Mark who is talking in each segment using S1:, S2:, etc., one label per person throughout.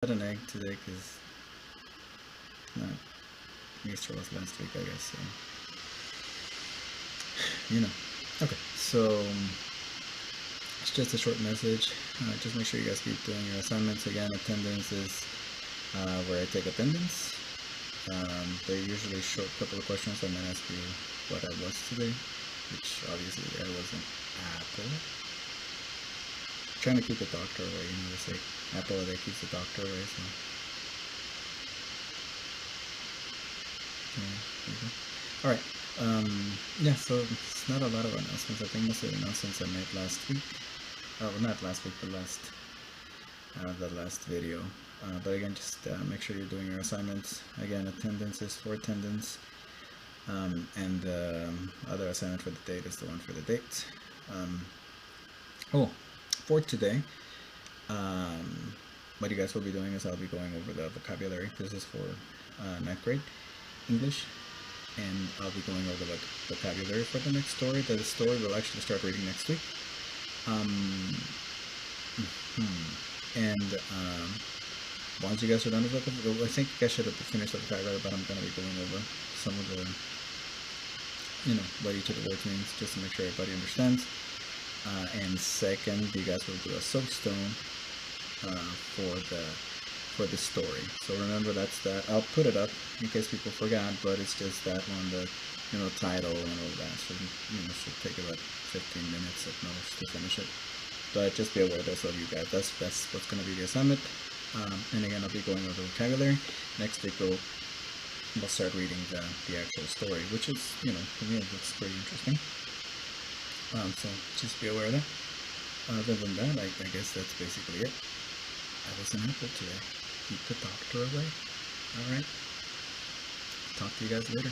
S1: Had an egg today because no, Easter was last week, I guess. So you know. Okay, so it's just a short message. Just make sure you guys keep doing your assignments. Again, attendance is where I take attendance. They're usually short couple of questions. I'm gonna ask you what I was today, which obviously I wasn't Apple. Trying to keep the doctor away. They say Apple a day keeps the doctor away. So yeah, all right. Yeah, so it's not a lot of announcements. I think most of the announcements I made last week. Oh, well, not last week, but the last video. But again, just make sure you're doing your assignments. Again, attendance is for attendance, and other assignment for the date is the one for the date. Oh, for today, um, what you guys will be doing is I'll be going over the vocabulary. This is for ninth grade English, and I'll be going over the vocabulary for the next story. The story will actually start reading next week. Um, and once you guys are done with it, I think you guys should have finished the vocabulary, but I'm going to be going over some of the, what each of the words means, just to make sure everybody understands. And second, you guys will do a soapstone for the story. So remember, that's that. I'll put it up in case people forgot, but it's just that one, the title and all that. So should take about 15 minutes at most to finish it. But just be aware that's all you guys. That's what's going to be the assignment. And again, I'll be going over the vocabulary. Next week we'll start reading the actual story, which is for me it looks pretty interesting. So just be aware of that. Other than that, I guess that's basically it. I was an apple today. Keep the doctor away. Alright. Talk to you guys later.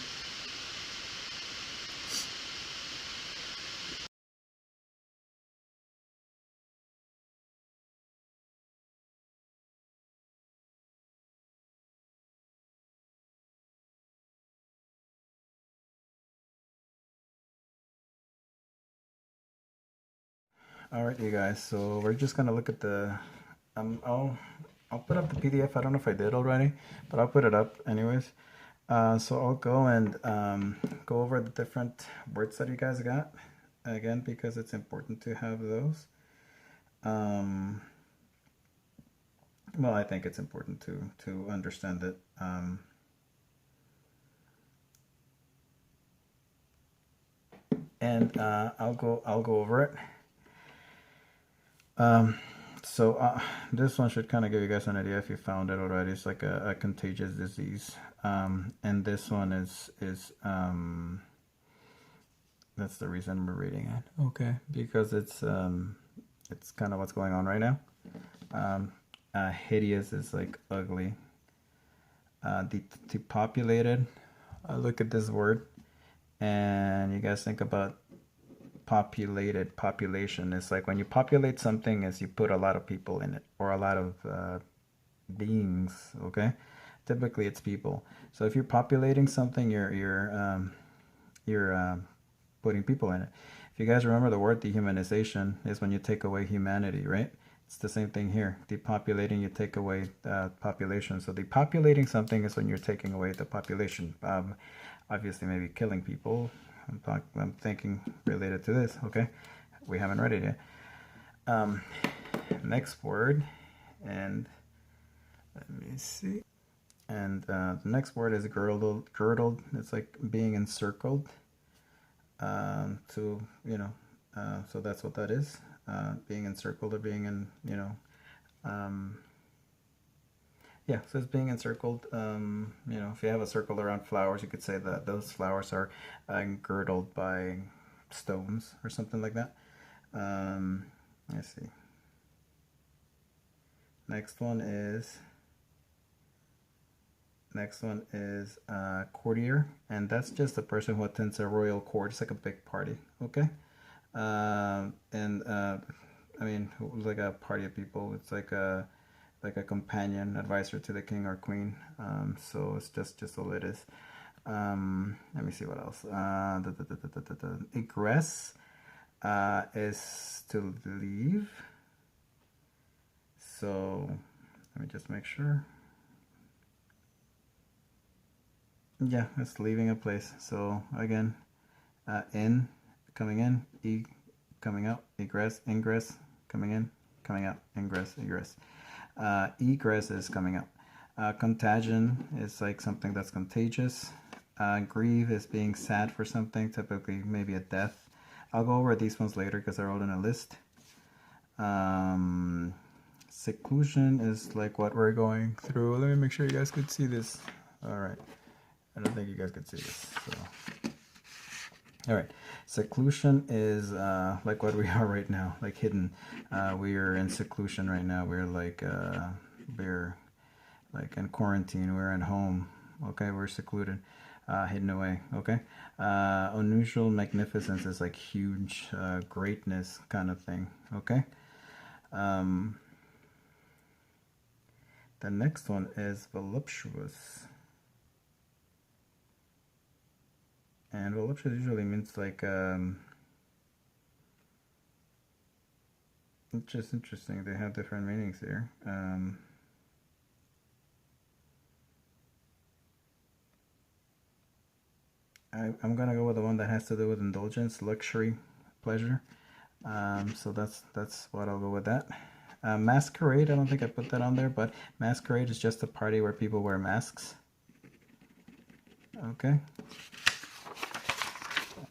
S1: Alright, you guys, so we're just gonna look at the I'll put up the PDF. I don't know if I did already, but I'll put it up anyways. So I'll go and go over the different words that you guys got again, because it's important to have those. Well, I think it's important to understand it. And I'll go over it. So this one should kind of give you guys an idea if you found it already. It's like a contagious disease, and this one is that's the reason we're reading it. Okay, because it's kind of what's going on right now. Hideous is like ugly. Depopulated. Look at this word, and you guys think about population. It's like when you populate something, is you put a lot of people in it or a lot of beings. Okay, typically it's people. So if you're populating something, you're putting people in it. If you guys remember, the word dehumanization is when you take away humanity, right? It's the same thing here. Depopulating, you take away population. So depopulating something is when you're taking away the population. Obviously, maybe killing people. I'm thinking related to this. Okay, we haven't read it yet. Next word, and let me see. And the next word is girdled. Girdled. It's like being encircled. So that's what that is. Being encircled or being in, yeah, so it's being encircled. If you have a circle around flowers, you could say that those flowers are girdled by stones or something like that. Let's see. Next one is courtier, and that's just a person who attends a royal court. It's like a big party. Okay. And I mean, like a party of people. It's like a companion advisor to the king or queen. So it's just all it is. Let me see what else. Egress is to leave. So Let me just make sure. Yeah, it's leaving a place. So again, in, coming in, e, coming out, egress, ingress, coming in, coming out, ingress, egress. Egress is coming out. Contagion is like something that's contagious. Grieve is being sad for something, typically maybe a death. I'll go over these ones later because they're all in a list. Seclusion is like what we're going through. Let me make sure you guys could see this. All right. I don't think you guys could see this. So. All right. Seclusion is like what we are right now, like hidden. We are in seclusion right now. We're like in quarantine. We're at home. Okay, we're secluded, hidden away. Okay. Unusual magnificence is like huge greatness kind of thing. Okay. The next one is voluptuous. And voluptuous usually means like it's just interesting. They have different meanings here. I'm gonna go with the one that has to do with indulgence, luxury, pleasure. So that's what I'll go with that. Masquerade, I don't think I put that on there, but masquerade is just a party where people wear masks. Okay.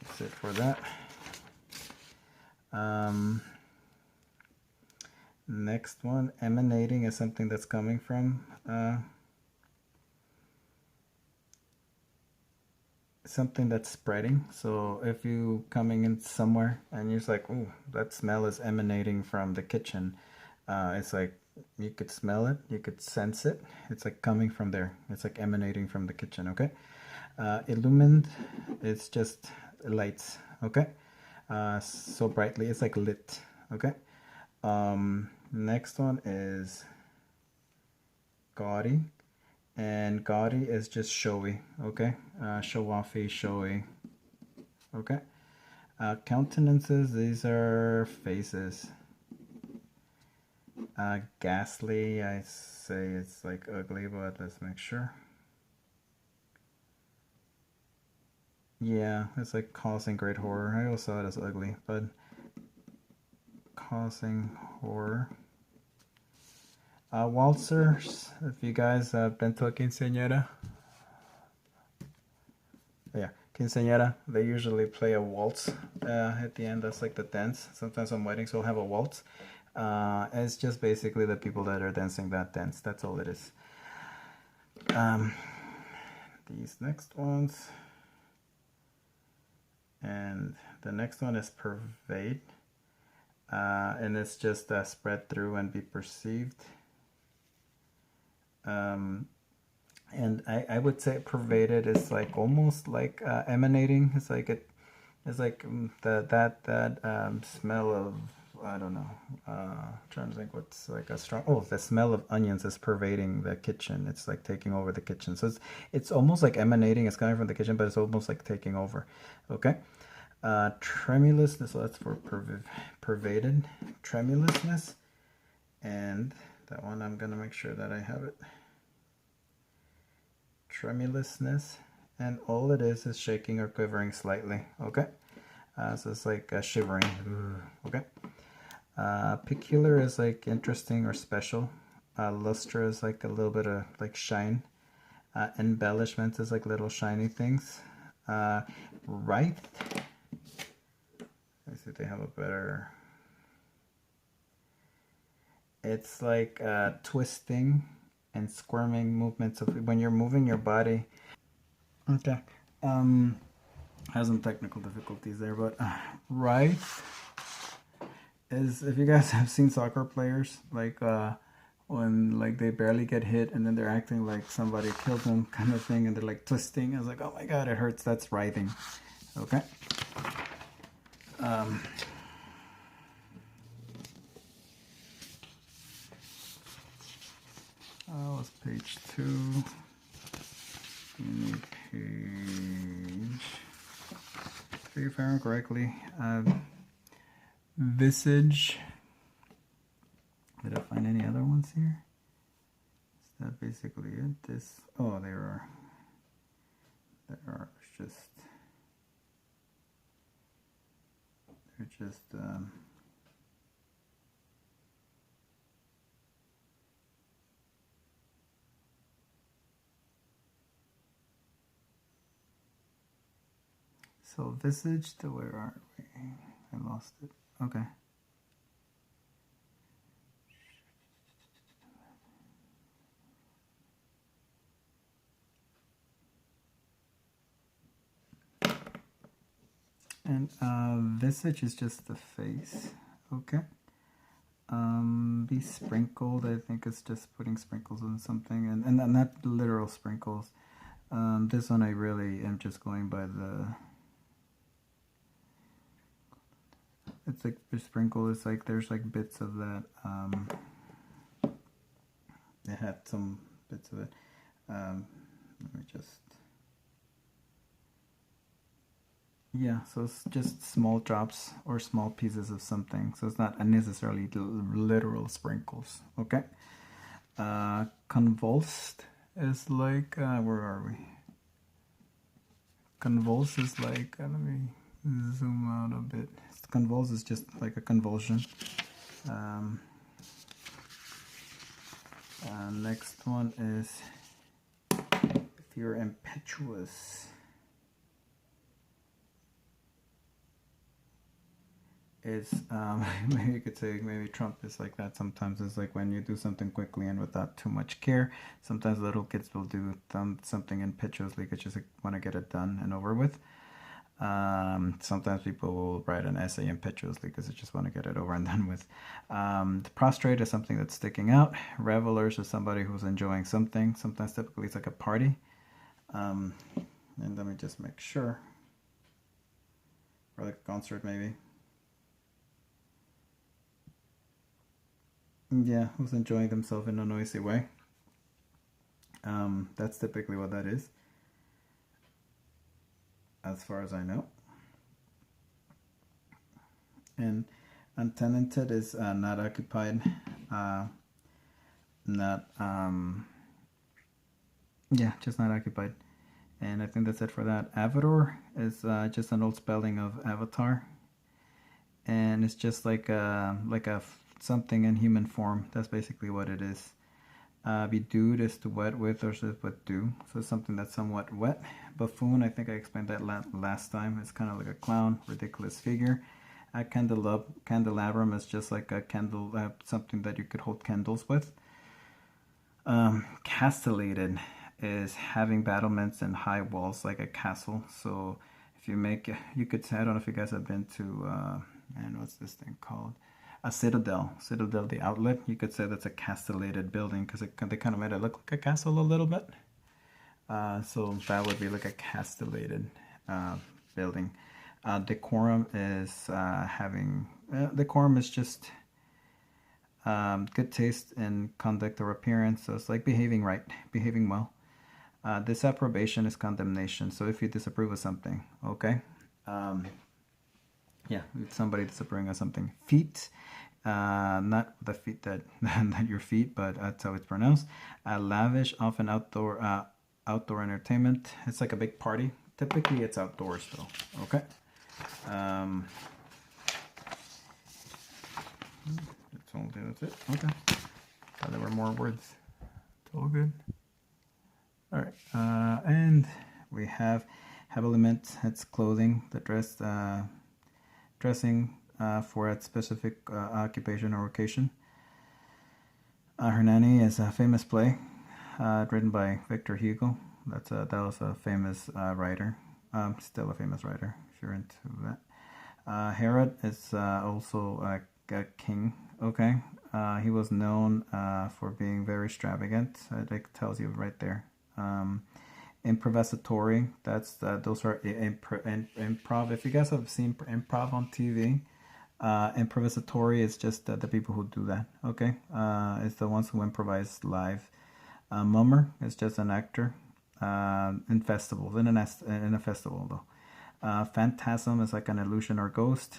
S1: That's it for that. Next one, emanating is something that's coming from something that's spreading. So if you coming in somewhere and you're just like, ooh, that smell is emanating from the kitchen, it's like you could smell it, you could sense it. It's like coming from there. It's like emanating from the kitchen. Okay. Illumined, it's just lights. Okay. So brightly, it's like lit. Okay. Next one is gaudy, and gaudy is just showy. Okay. Show offy, showy. Okay. Countenances, these are faces. Ghastly, I say it's like ugly, but let's make sure. Yeah, it's like causing great horror. I also saw it as ugly, but causing horror. Waltzers, if you guys have been to a quinceañera. Yeah, quinceañera, they usually play a waltz at the end. That's like the dance. Sometimes on weddings we'll have a waltz. It's just basically the people that are dancing that dance. That's all it is. These next ones. And the next one is pervade. And it's just spread through and be perceived. And I would say pervaded is like almost like emanating. It's like that smell of, I don't know. Trying to think what's like a strong. Oh, the smell of onions is pervading the kitchen. It's like taking over the kitchen. So it's almost like emanating. It's coming from the kitchen, but it's almost like taking over. Okay. Tremulous. So that's for pervaded. Tremulousness, and that one I'm gonna make sure that I have it. Tremulousness, and all it is shaking or quivering slightly. Okay. So it's like shivering. Okay. Peculiar is like interesting or special. Luster is like a little bit of like shine. Embellishment is like little shiny things. Right. Let's see if they have a better. It's like twisting and squirming movements of when you're moving your body. Okay. Has some technical difficulties there, but right is, if you guys have seen soccer players, like when like they barely get hit and then they're acting like somebody killed them kind of thing, and they're like twisting. I was like, oh my god, it hurts. That's writhing. Okay. Oh, it's page 2. Page 3, if I remember correctly. Visage. Did I find any other ones here? that basically it? This, oh, there are just, they're just, so visage, where are we? I lost it. Okay. And visage is just the face. Okay. Be sprinkled, I think it's just putting sprinkles on something, and not literal sprinkles. This one I really am just going by the, it's like the sprinkle, it's like there's like bits of that, it had some bits of it. Let me just, yeah, so it's just small drops or small pieces of something, so it's not necessarily literal sprinkles. Okay. Convulsed is like, where are we? Convulse is like, let me zoom out a bit. Convulse is just like a convulsion. Next one is, if you're impetuous, is maybe you could say maybe Trump is like that sometimes. It's like when you do something quickly and without too much care. Sometimes little kids will do something impetuously because just like, want to get it done and over with. Sometimes people will write an essay impetuously because they just want to get it over and done with. The prostrate is something that's sticking out. Revelers is somebody who's enjoying something. Sometimes typically it's like a party. And let me just make sure. Or like a concert maybe. Yeah, who's enjoying themselves in a noisy way. That's typically what that is, as far as I know. And untenanted is not occupied, not, yeah, just not occupied. And I think that's it for that. Avador is just an old spelling of avatar, and it's just like a something in human form. That's basically what it is. Bedewed is to wet with or just with dew, so it's something that's somewhat wet. Buffoon, I think I explained that last time. It's kind of like a clown, ridiculous figure. Candelabrum is just like a candle, something that you could hold candles with. Castellated is having battlements and high walls like a castle. So if you make, you could say, I don't know if you guys have been to, man, what's this thing called? A citadel, the outlet. You could say that's a castellated building because they kind of made it look like a castle a little bit. So that would be like a castellated building. Decorum is decorum is just good taste in conduct or appearance. So it's like behaving right, behaving well. Disapprobation is condemnation. So if you disapprove of something, okay. Yeah, somebody disapproving of something. Feet, not the feet that not your feet, but that's how it's pronounced. Lavish, often outdoor entertainment. It's like a big party. Typically, it's outdoors though. Okay. That's it. Okay. Thought there were more words. It's all good. All right. And we have habiliment. It's clothing, the dress. Dressing for a specific occupation or occasion. Hernani is a famous play written by Victor Hugo. That was a famous writer. Still a famous writer if you're into that. Herod is also a king. Okay, he was known for being very extravagant. It tells you right there. Improvisatory. Those are improv. If you guys have seen improv on TV, improvisatory is just the people who do that. Okay, it's the ones who improvise live. Mummer is just an actor in festivals. In a festival though. Phantasm is like an illusion or ghost.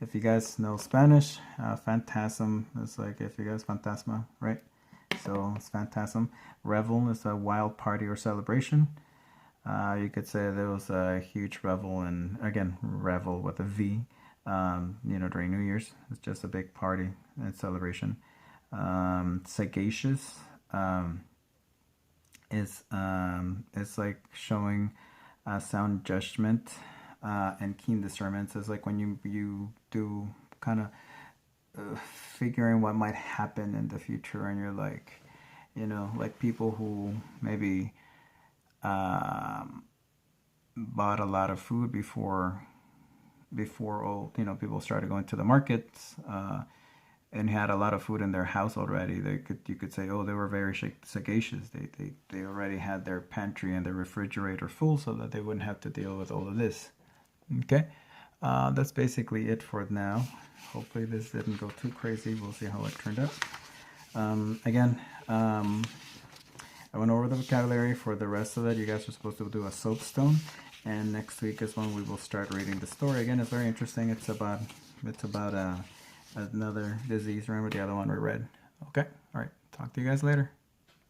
S1: If you guys know Spanish, phantasm is like, if you guys fantasma, right? So it's phantasm. Revel is a wild party or celebration. You could say there was a huge revel, and again, revel with a V. During New Year's, it's just a big party and celebration. Sagacious is like showing sound judgment and keen discernment. So it's like when you do kind of figuring what might happen in the future, and you're like, like people who maybe bought a lot of food before all people started going to the markets, and had a lot of food in their house already. You could say, oh, they were very sagacious. They already had their pantry and their refrigerator full, so that they wouldn't have to deal with all of this. Okay, that's basically it for now. Hopefully this didn't go too crazy. We'll see how it turned out. Again, I went over the vocabulary. For the rest of it, you guys are supposed to do a soapstone, and next week is when we will start reading the story. Again, it's very interesting. It's about another disease. Remember the other one we read. Okay, all right. Talk to you guys later.